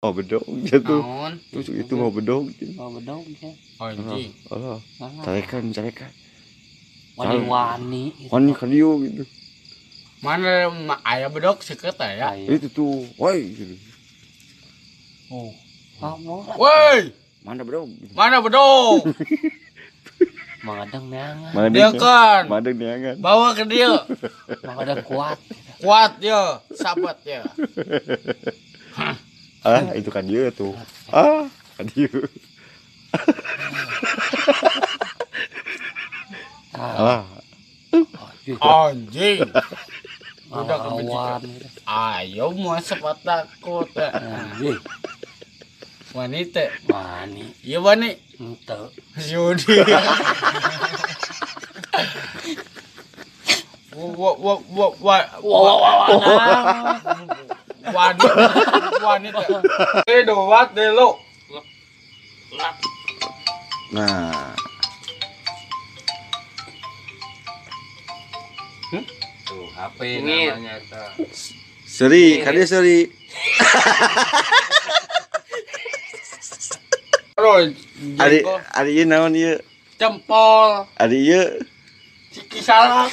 Oh bedog jatuh. Naon? Terus itu mau bedog. Oh bedog ya. Anjing. Oh. Calekan. Wani-wani. Wani kadiu gitu. Mana aya bedog seket ya? Itu tuh. Woi gitu. Oh. Mau Woi, Mana bedog? mana bedog? mangadang neangan. Dia kan. Madeng neangan. Bawa ke dia. Mangadang kuat. Kuat dia, sahabat dia. Ah, itu kan dia tuh. Ah, kan dia. Ah. Anjing. Udah Lawan. Ayo mau sempat takut. Anjing. Wanita. Wani. Iya wani. Ente. Yudi. Wanita. Doat deh lo. Nah, Tuh HP Ini. namanya tuh. Seri, kan dia seri. Terus Adi ieu naon ieu? jempol Adi ieu ciki salak.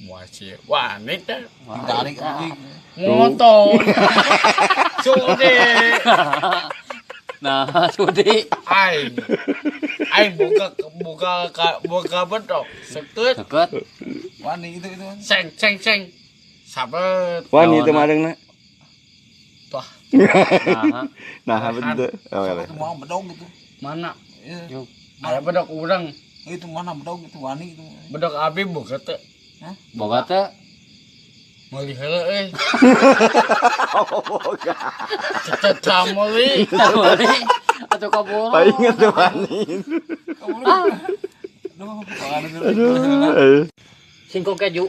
Masih wanita. Tarik anjing. Motor. Sude. Nah, sudi. Aing buka bedok. Sekut. Deket. Wani itu Seng. Sabet. wani itu madengna. Tuh. Nah, Nah, betul. Oh, itu mau bedog gitu. Mana? Iya. Ada bedok urang. Itu mana bedog itu wani itu. Bedok abi buka teh. boga teh. Meuli heula euy. Cecet meuli. Tawari. Atuh kabur. Palingan tuh wani. Aduh. Singkong keju.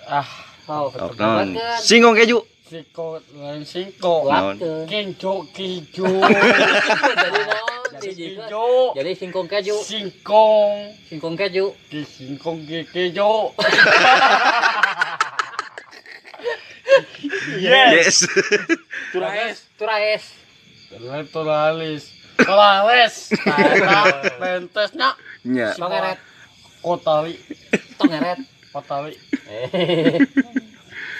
Ah, Oh, Naon? Singkong keju. siko lain siko. Naon? Kincu. Jadi naon? Kijo. Jadi singkong keju. Singkong. Singkong keju. Singkong kijo. Yes. Turaes. Turaes. Tolalis. Lentesnya Nya. Tongeret. kotali. Tongeret. Kotali.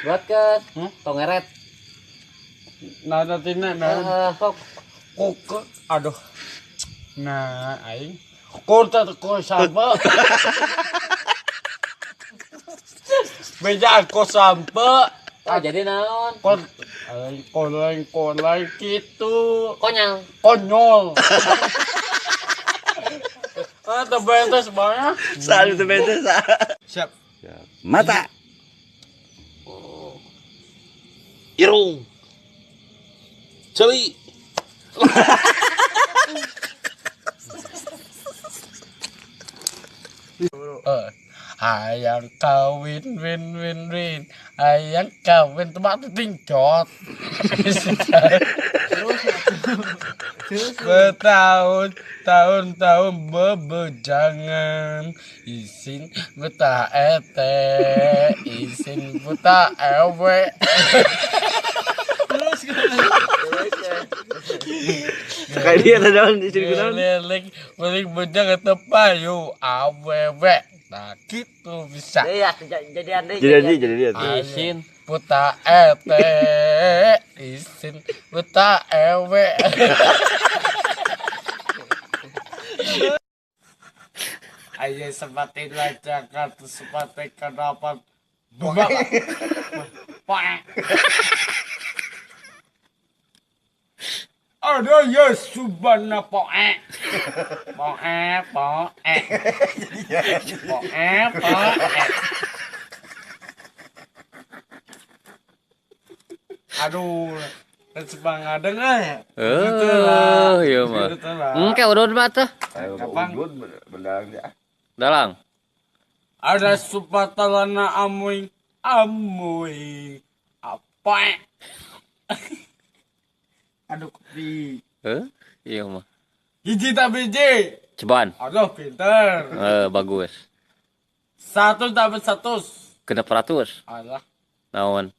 Buat ke tongeret. Nada tina nah. Sok. Kok aduh. Nah, aing kota ko sampe. Beja ko sampe. Ah, jadi naon? Koleng gitu. Konyol. Ah, tebetes banyak. Sal itu beda sa. Siap. Mata. Irung. Celi. Ayang kawin win. Ayang kawin tebak tingcot. Bertahun-tahun bebejangan, isin buta ete, isin buta ewe. Kayak dia ada daun di sini daun. Lilik bejang tepayu awewe. Nah gitu bisa. Iya, jadian deh. Jadi dia. Isin. Buta ete, isin buta ewe. Ayo seperti Jakarta seperti kenapa buka. Ada ya subhana poe. Aduh, sebangadeng ya. Iya mah. Engke udun mah teh. Kapan? Belang ya. Dalang. Ada supatalana amuing apa? Aduh kopi. Iya mah. Hiji tak biji. Ceban. Aduh pinter. Bagus. 100 dapat 100. Kena 100. Alah. Naon?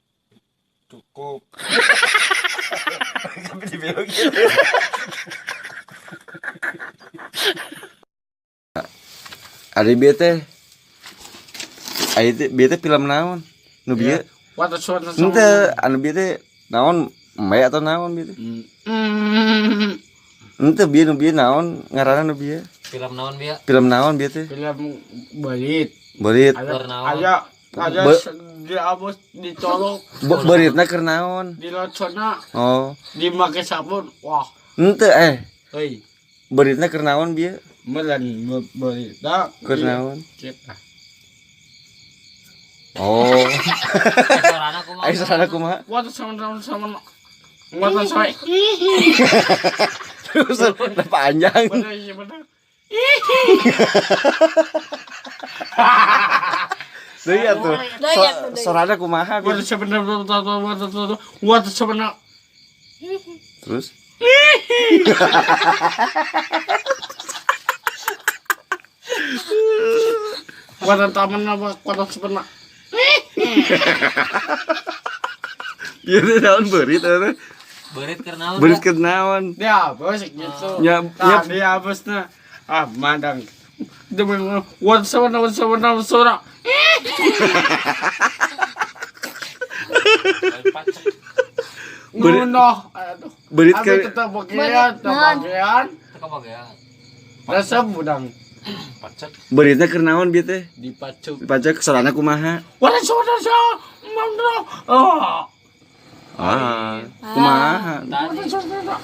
Cukup. Tapi dibelokin. Ari bieu teh. Ai teh bieu teh film naon? Nu bieu. Wata suara Henteu, anu bieu teh naon? Embe atau naon bieu teh? Henteu bieu nu bieu naon? Ngaranna nu bieu? Film naon bieu? Film naon bieu teh? film berit. Berit. Aya di abos dicolok Beritna keur naon? di locona Oh. dimake sabun. Wah, Henteu euy. beritna keur naon bieu? Meureun berita Keur naon? kita. Oh. Sorana kumaha? Ai sarana kumaha? Wata sama wata soe. Terus panjang. Bener iya bener. Deui atuh. Sorana kumaha? Wata sebenarnya wata sebenarnya. Terus? Wata taman apa wata sebenarnya. Ieu teh naon beurit eta? Beurit keur naon? Beurit keur naon? Dia bos gitu. Nya Dia bosna. Mandang. Demi wata sebenarnya. Nunoh, aduh. beurit Abi keur tetap bagian. Teka bagean. Rasa budang beuritna keur naon bieu teh? dipacuk. Dipajak sorana kumaha? Wala saudara, mamdo. Oh, Kumaha? Tadi saudara.